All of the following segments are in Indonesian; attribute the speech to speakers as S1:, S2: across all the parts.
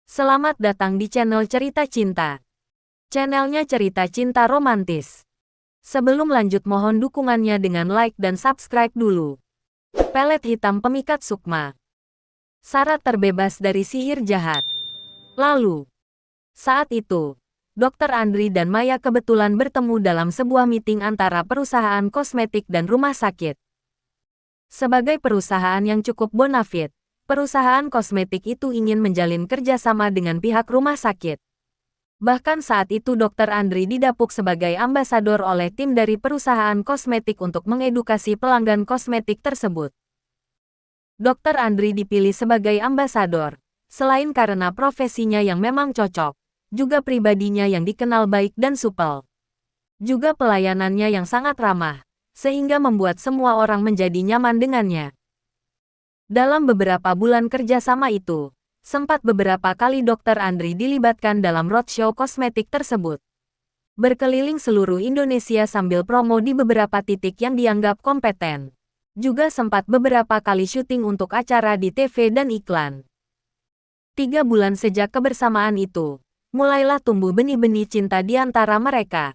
S1: Selamat datang di channel Cerita Cinta. Channelnya cerita cinta romantis. Sebelum lanjut mohon dukungannya dengan like dan subscribe dulu. Pelet hitam pemikat sukma. Syarat terbebas dari sihir jahat. Lalu, saat itu, Dr. Andri dan Maya kebetulan bertemu dalam sebuah meeting antara perusahaan kosmetik dan rumah sakit. Sebagai perusahaan yang cukup bonafit, perusahaan kosmetik itu ingin menjalin kerjasama dengan pihak rumah sakit. Bahkan saat itu Dr. Andri didapuk sebagai ambasador oleh tim dari perusahaan kosmetik untuk mengedukasi pelanggan kosmetik tersebut. Dr. Andri dipilih sebagai ambasador, selain karena profesinya yang memang cocok, juga pribadinya yang dikenal baik dan supel. Juga pelayanannya yang sangat ramah, sehingga membuat semua orang menjadi nyaman dengannya. Dalam beberapa bulan kerjasama itu, sempat beberapa kali Dr. Andri dilibatkan dalam roadshow kosmetik tersebut. Berkeliling seluruh Indonesia sambil promo di beberapa titik yang dianggap kompeten. Juga sempat beberapa kali syuting untuk acara di TV dan iklan. 3 bulan sejak kebersamaan itu, mulailah tumbuh benih-benih cinta di antara mereka.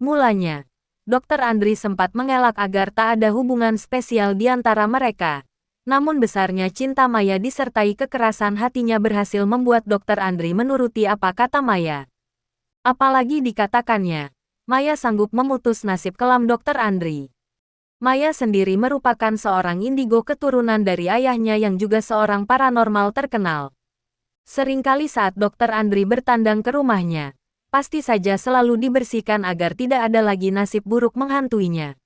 S1: Mulanya, Dr. Andri sempat mengelak agar tak ada hubungan spesial di antara mereka. Namun besarnya cinta Maya disertai kekerasan hatinya berhasil membuat Dr. Andri menuruti apa kata Maya. Apalagi dikatakannya, Maya sanggup memutus nasib kelam Dr. Andri. Maya sendiri merupakan seorang indigo keturunan dari ayahnya yang juga seorang paranormal terkenal. Seringkali saat Dr. Andri bertandang ke rumahnya, pasti saja selalu dibersihkan agar tidak ada lagi nasib buruk menghantuinya.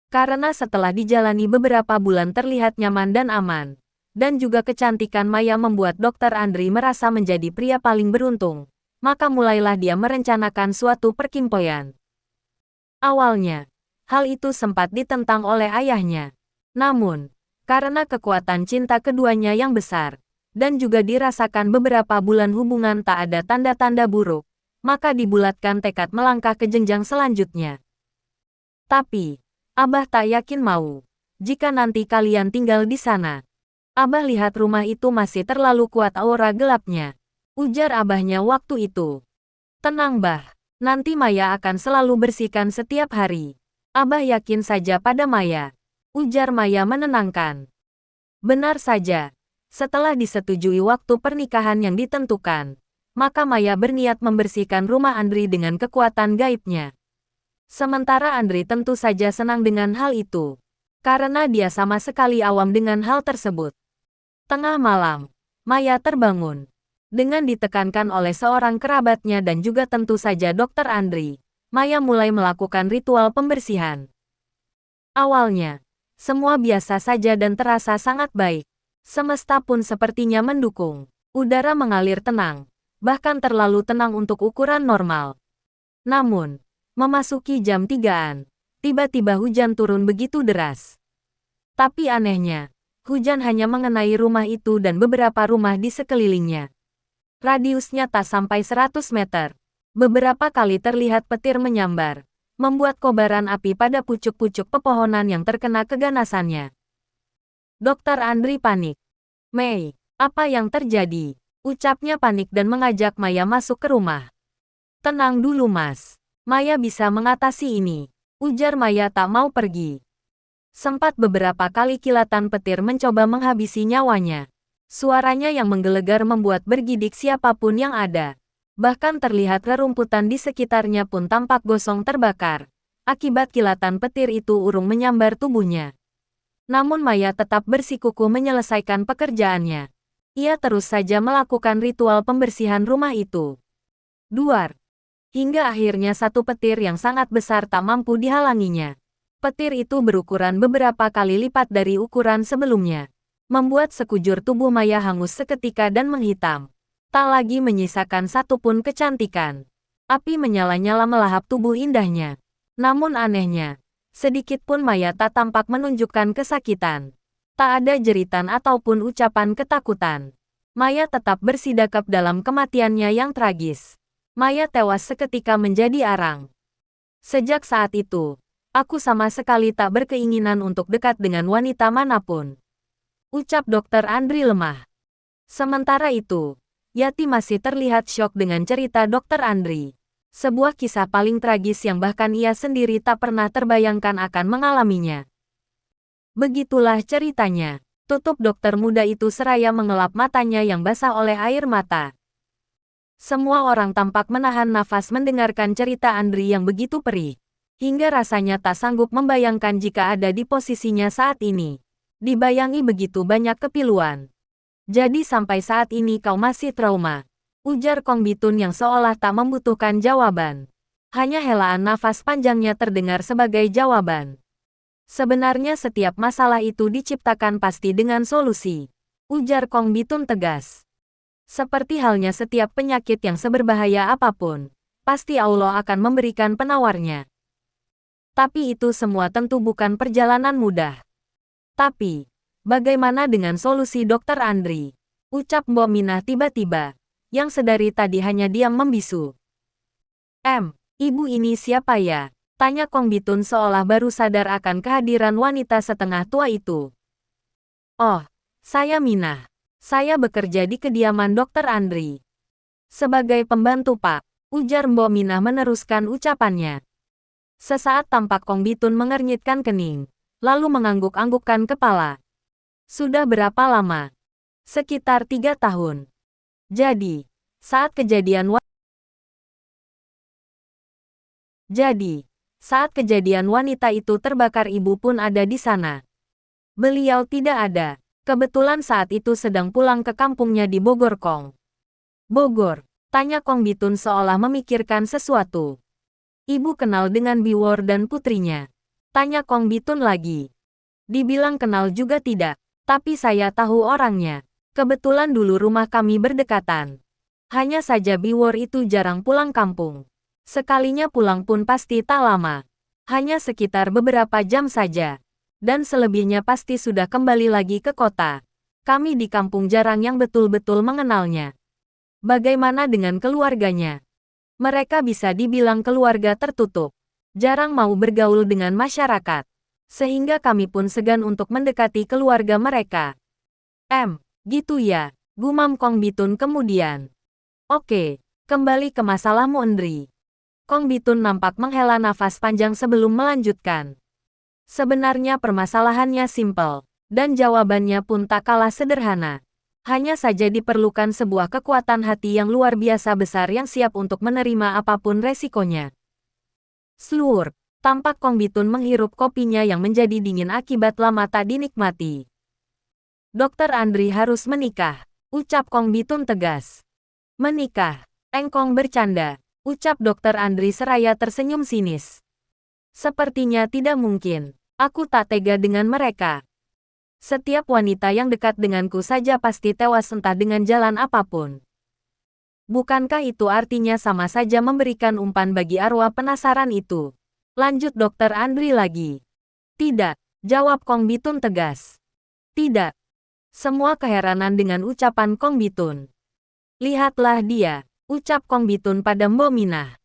S1: Karena setelah dijalani beberapa bulan terlihat nyaman dan aman, dan juga kecantikan Maya membuat Dr. Andri merasa menjadi pria paling beruntung, maka mulailah dia merencanakan suatu perkimpoyan. Awalnya, hal itu sempat ditentang oleh ayahnya. Namun, karena kekuatan cinta keduanya yang besar, dan juga dirasakan beberapa bulan hubungan tak ada tanda-tanda buruk, maka dibulatkan tekad melangkah ke jenjang selanjutnya. Tapi, Abah tak yakin mau. Jika nanti kalian tinggal di sana. Abah lihat rumah itu masih terlalu kuat aura gelapnya. Ujar abahnya waktu itu. Tenang Bah, nanti Maya akan selalu bersihkan setiap hari. Abah yakin saja pada Maya. Ujar Maya menenangkan. Benar saja. Setelah disetujui waktu pernikahan yang ditentukan, maka Maya berniat membersihkan rumah Andri dengan kekuatan gaibnya. Sementara Andri tentu saja senang dengan hal itu, karena dia sama sekali awam dengan hal tersebut. Tengah malam, Maya terbangun. Dengan ditekankan oleh seorang kerabatnya dan juga tentu saja Dr. Andri, Maya mulai melakukan ritual pembersihan. Awalnya, semua biasa saja dan terasa sangat baik. Semesta pun sepertinya mendukung. Udara mengalir tenang, bahkan terlalu tenang untuk ukuran normal. Namun, memasuki jam 3-an, tiba-tiba hujan turun begitu deras. Tapi anehnya, hujan hanya mengenai rumah itu dan beberapa rumah di sekelilingnya. Radiusnya tak sampai 100 meter. Beberapa kali terlihat petir menyambar, membuat kobaran api pada pucuk-pucuk pepohonan yang terkena keganasannya. Dr. Andri panik. "Mei, apa yang terjadi?" Ucapnya panik dan mengajak Maya masuk ke rumah. "Tenang dulu Mas. Maya bisa mengatasi ini," ujar Maya tak mau pergi. Sempat beberapa kali kilatan petir mencoba menghabisi nyawanya. Suaranya yang menggelegar membuat bergidik siapapun yang ada. Bahkan terlihat rerumputan di sekitarnya pun tampak gosong terbakar. Akibat kilatan petir itu urung menyambar tubuhnya. Namun Maya tetap bersikukuh menyelesaikan pekerjaannya. Ia terus saja melakukan ritual pembersihan rumah itu. Duar. Hingga akhirnya satu petir yang sangat besar tak mampu dihalanginya. Petir itu berukuran beberapa kali lipat dari ukuran sebelumnya. Membuat sekujur tubuh Maya hangus seketika dan menghitam. Tak lagi menyisakan satupun kecantikan. Api menyala-nyala melahap tubuh indahnya. Namun anehnya, sedikit pun Maya tak tampak menunjukkan kesakitan. Tak ada jeritan ataupun ucapan ketakutan. Maya tetap bersidakap dalam kematiannya yang tragis. Maya tewas seketika menjadi arang. Sejak saat itu, aku sama sekali tak berkeinginan untuk dekat dengan wanita manapun. Ucap Dr. Andri lemah. Sementara itu, Yati masih terlihat syok dengan cerita Dr. Andri. Sebuah kisah paling tragis yang bahkan ia sendiri tak pernah terbayangkan akan mengalaminya. Begitulah ceritanya. Tutup dokter muda itu seraya mengelap matanya yang basah oleh air mata. Semua orang tampak menahan nafas mendengarkan cerita Andri yang begitu perih. Hingga rasanya tak sanggup membayangkan jika ada di posisinya saat ini. Dibayangi begitu banyak kepiluan. Jadi sampai saat ini kau masih trauma. Ujar Kong Bitun yang seolah tak membutuhkan jawaban. Hanya helaan nafas panjangnya terdengar sebagai jawaban. Sebenarnya setiap masalah itu diciptakan pasti dengan solusi. Ujar Kong Bitun tegas. Seperti halnya setiap penyakit yang seberbahaya apapun, pasti Allah akan memberikan penawarnya. Tapi itu semua tentu bukan perjalanan mudah. Tapi, bagaimana dengan solusi Dr. Andri? Ucap Mbok Minah tiba-tiba, yang sedari tadi hanya diam membisu. Ibu ini siapa ya? Tanya Kong Bitun seolah baru sadar akan kehadiran wanita setengah tua itu. Oh, saya Minah. Saya bekerja di kediaman Dr. Andri. Sebagai pembantu Pak, ujar Mbok Minah meneruskan ucapannya. Sesaat tampak Kong Bitun mengernyitkan kening, lalu mengangguk-anggukkan kepala. Sudah berapa lama? Sekitar 3 tahun. Jadi, saat kejadian wanita itu terbakar ibu pun ada di sana. Beliau tidak ada. Kebetulan saat itu sedang pulang ke kampungnya di Bogor Kong. Bogor? Tanya Kong Bitun seolah memikirkan sesuatu. Ibu kenal dengan Biwor dan putrinya. Tanya Kong Bitun lagi. Dibilang kenal juga tidak, tapi saya tahu orangnya. Kebetulan dulu rumah kami berdekatan. Hanya saja Biwor itu jarang pulang kampung. Sekalinya pulang pun pasti tak lama. Hanya sekitar beberapa jam saja. Dan selebihnya pasti sudah kembali lagi ke kota. Kami di kampung jarang yang betul-betul mengenalnya. Bagaimana dengan keluarganya? Mereka bisa dibilang keluarga tertutup. Jarang mau bergaul dengan masyarakat. Sehingga kami pun segan untuk mendekati keluarga mereka. Gitu ya, gumam Kong Bitun kemudian. Oke, kembali ke masalahmu Andri. Kong Bitun nampak menghela nafas panjang sebelum melanjutkan. Sebenarnya permasalahannya simpel, dan jawabannya pun tak kalah sederhana. Hanya saja diperlukan sebuah kekuatan hati yang luar biasa besar yang siap untuk menerima apapun resikonya. Slurp, tampak Kong Bitun menghirup kopinya yang menjadi dingin akibat lama tak dinikmati. Dr. Andri harus menikah, ucap Kong Bitun tegas. Menikah? Engkong bercanda, ucap Dr. Andri seraya tersenyum sinis. Sepertinya tidak mungkin. Aku tak tega dengan mereka. Setiap wanita yang dekat denganku saja pasti tewas entah dengan jalan apapun. Bukankah itu artinya sama saja memberikan umpan bagi arwah penasaran itu? Lanjut Dr. Andri lagi. Tidak, jawab Kong Bitun tegas. Tidak. Semua keheranan dengan ucapan Kong Bitun. Lihatlah dia, ucap Kong Bitun pada Mbok Minah.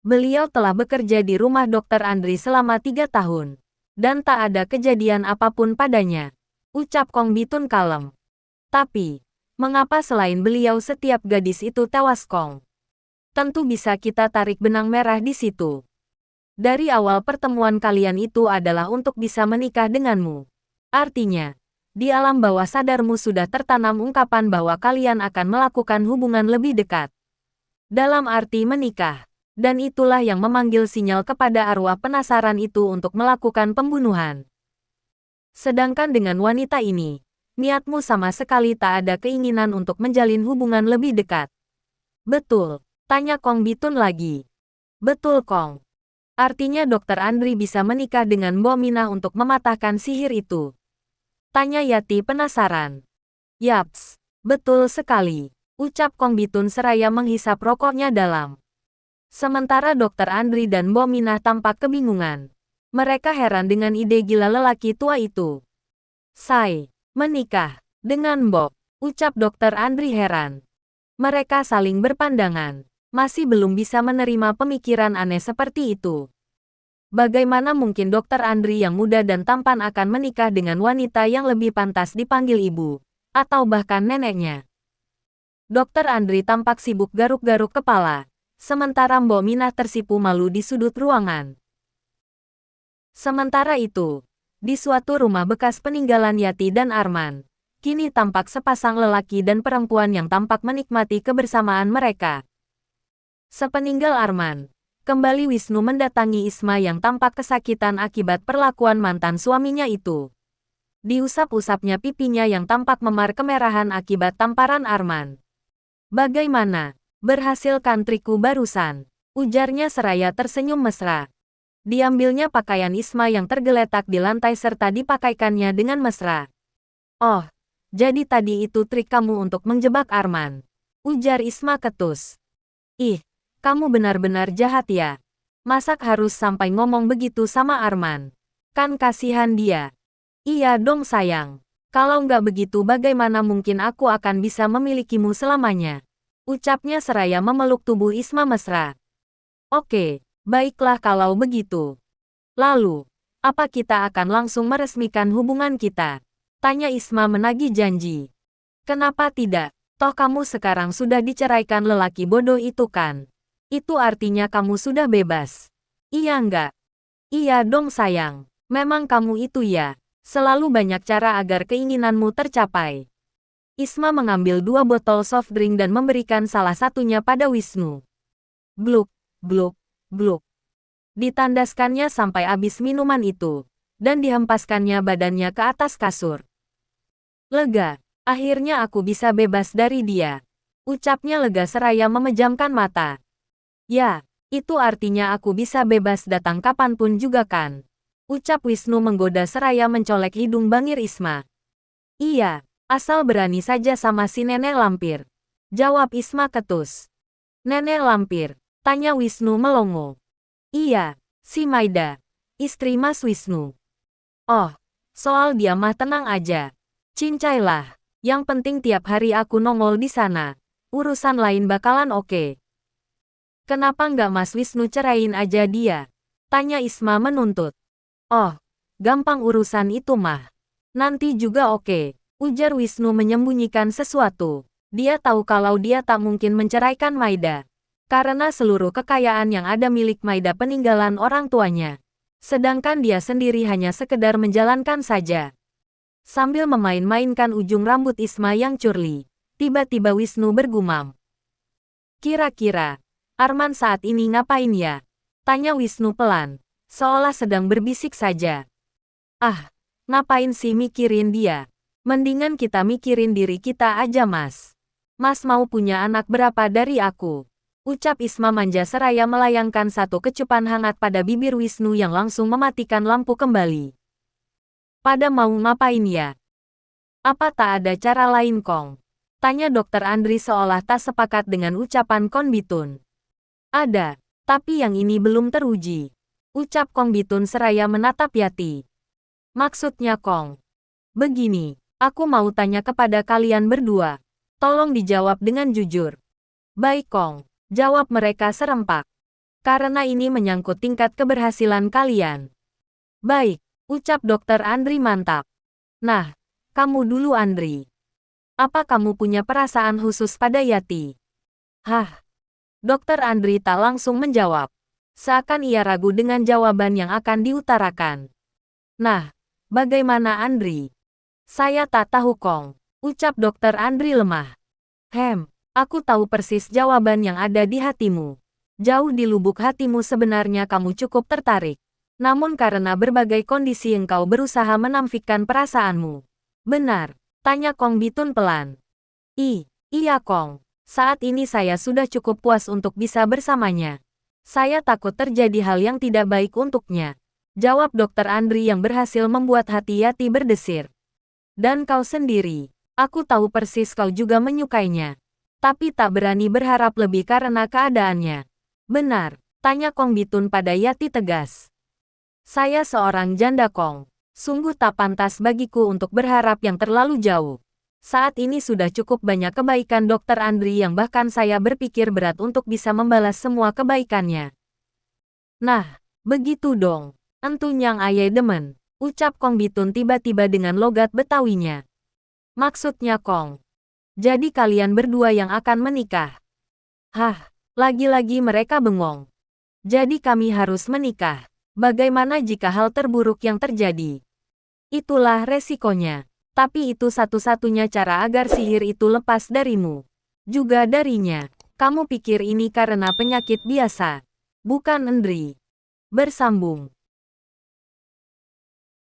S1: Beliau telah bekerja di rumah Dr. Andri selama 3 tahun. Dan tak ada kejadian apapun padanya. Ucap Kong Bitun kalem. Tapi, mengapa selain beliau setiap gadis itu tewas Kong? Tentu bisa kita tarik benang merah di situ. Dari awal pertemuan kalian itu adalah untuk bisa menikah denganmu. Artinya, di alam bawah sadarmu sudah tertanam ungkapan bahwa kalian akan melakukan hubungan lebih dekat. Dalam arti menikah. Dan itulah yang memanggil sinyal kepada arwah penasaran itu untuk melakukan pembunuhan. Sedangkan dengan wanita ini, niatmu sama sekali tak ada keinginan untuk menjalin hubungan lebih dekat. Betul, tanya Kong Bitun lagi. Betul Kong. Artinya Dr. Andri bisa menikah dengan Mbok Minah untuk mematahkan sihir itu. Tanya Yati penasaran. Yaps, betul sekali, ucap Kong Bitun seraya menghisap rokoknya dalam. Sementara Dr. Andri dan Mbok Minah tampak kebingungan. Mereka heran dengan ide gila lelaki tua itu. Menikah dengan Mbok, ucap Dr. Andri heran. Mereka saling berpandangan, masih belum bisa menerima pemikiran aneh seperti itu. Bagaimana mungkin Dr. Andri yang muda dan tampan akan menikah dengan wanita yang lebih pantas dipanggil ibu, atau bahkan neneknya? Dokter Andri tampak sibuk garuk-garuk kepala, sementara Mbok Minah tersipu malu di sudut ruangan. Sementara itu, di suatu rumah bekas peninggalan Yati dan Arman, kini tampak sepasang lelaki dan perempuan yang tampak menikmati kebersamaan mereka. Sepeninggal Arman, kembali Wisnu mendatangi Isma yang tampak kesakitan akibat perlakuan mantan suaminya itu. Diusap-usapnya pipinya yang tampak memar kemerahan akibat tamparan Arman. "Bagaimana? Berhasil kan trikku barusan?" ujarnya seraya tersenyum mesra. Diambilnya pakaian Isma yang tergeletak di lantai serta dipakaikannya dengan mesra. "Oh, jadi tadi itu trik kamu untuk menjebak Arman," ujar Isma ketus. "Ih, kamu benar-benar jahat ya. Masak harus sampai ngomong begitu sama Arman? Kan kasihan dia." "Iya dong sayang. Kalau nggak begitu bagaimana mungkin aku akan bisa memilikimu selamanya?" ucapnya seraya memeluk tubuh Isma mesra. "Oke, baiklah kalau begitu. Lalu, apa kita akan langsung meresmikan hubungan kita?" tanya Isma menagih janji. "Kenapa tidak? Toh kamu sekarang sudah diceraikan lelaki bodoh itu kan? Itu artinya kamu sudah bebas. Iya nggak?" "Iya dong sayang. Memang kamu itu ya. Selalu banyak cara agar keinginanmu tercapai." Isma mengambil 2 botol soft drink dan memberikan salah satunya pada Wisnu. Gluk, gluk, gluk. Ditandaskannya sampai habis minuman itu, dan dihempaskannya badannya ke atas kasur. "Lega, akhirnya aku bisa bebas dari dia," ucapnya lega seraya memejamkan mata. "Ya, itu artinya aku bisa bebas datang kapanpun juga kan?" ucap Wisnu menggoda seraya mencolek hidung bangir Isma. "Iya, asal berani saja sama si nenek lampir," jawab Isma ketus. "Nenek lampir?" tanya Wisnu melongo. "Iya, si Maida, istri Mas Wisnu." "Oh, soal dia mah tenang aja. Cincailah, yang penting tiap hari aku nongol di sana. Urusan lain bakalan oke." "Kenapa nggak Mas Wisnu cerain aja dia?" tanya Isma menuntut. "Oh, gampang urusan itu mah. Nanti juga oke," ujar Wisnu menyembunyikan sesuatu. Dia tahu kalau dia tak mungkin menceraikan Maida, karena seluruh kekayaan yang ada milik Maida peninggalan orang tuanya. Sedangkan dia sendiri hanya sekedar menjalankan saja. Sambil memain-mainkan ujung rambut Isma yang curly, tiba-tiba Wisnu bergumam. "Kira-kira, Arman saat ini ngapain ya?" tanya Wisnu pelan, seolah sedang berbisik saja. "Ah, ngapain sih mikirin dia? Mendingan kita mikirin diri kita aja Mas. Mas mau punya anak berapa dari aku?" ucap Isma manja seraya melayangkan satu kecupan hangat pada bibir Wisnu yang langsung mematikan lampu kembali. "Pada mau ngapain ya? Apa tak ada cara lain Kong?" tanya Dokter Andri seolah tak sepakat dengan ucapan Kong Bitun. "Ada, tapi yang ini belum teruji," ucap Kong Bitun seraya menatap Yati. "Maksudnya Kong? Begini, aku mau tanya kepada kalian berdua. Tolong dijawab dengan jujur." "Baik Kong," jawab mereka serempak. "Karena ini menyangkut tingkat keberhasilan kalian." "Baik," ucap Dokter Andri mantap. "Nah, kamu dulu Andri. Apa kamu punya perasaan khusus pada Yati?" "Hah?" Dokter Andri tak langsung menjawab. Seakan ia ragu dengan jawaban yang akan diutarakan. "Nah, bagaimana Andri?" "Saya tak tahu Kong," ucap Dokter Andri lemah. Aku tahu persis jawaban yang ada di hatimu. Jauh di lubuk hatimu sebenarnya kamu cukup tertarik. Namun karena berbagai kondisi engkau berusaha menampilkan perasaanmu." "Benar?" tanya Kong Bitun pelan. Iya Kong. Saat ini saya sudah cukup puas untuk bisa bersamanya. Saya takut terjadi hal yang tidak baik untuknya," jawab Dokter Andri yang berhasil membuat hati Yati berdesir. "Dan kau sendiri, aku tahu persis kau juga menyukainya. Tapi tak berani berharap lebih karena keadaannya." "Benar?" tanya Kong Bitun pada Yati tegas. "Saya seorang janda Kong. Sungguh tak pantas bagiku untuk berharap yang terlalu jauh. Saat ini sudah cukup banyak kebaikan Dokter Andri yang bahkan saya berpikir berat untuk bisa membalas semua kebaikannya." "Nah, begitu dong. Entu Nyang Aye demen," ucap Kong Bitun tiba-tiba dengan logat Betawinya. "Maksudnya Kong?" Jadi kalian berdua yang akan menikah. Hah, lagi-lagi mereka bengong. Jadi kami harus menikah. Bagaimana jika hal terburuk yang terjadi? Itulah resikonya. Tapi itu satu-satunya cara agar sihir itu lepas darimu. Juga darinya. Kamu pikir ini karena penyakit biasa? Bukan Endri. Bersambung.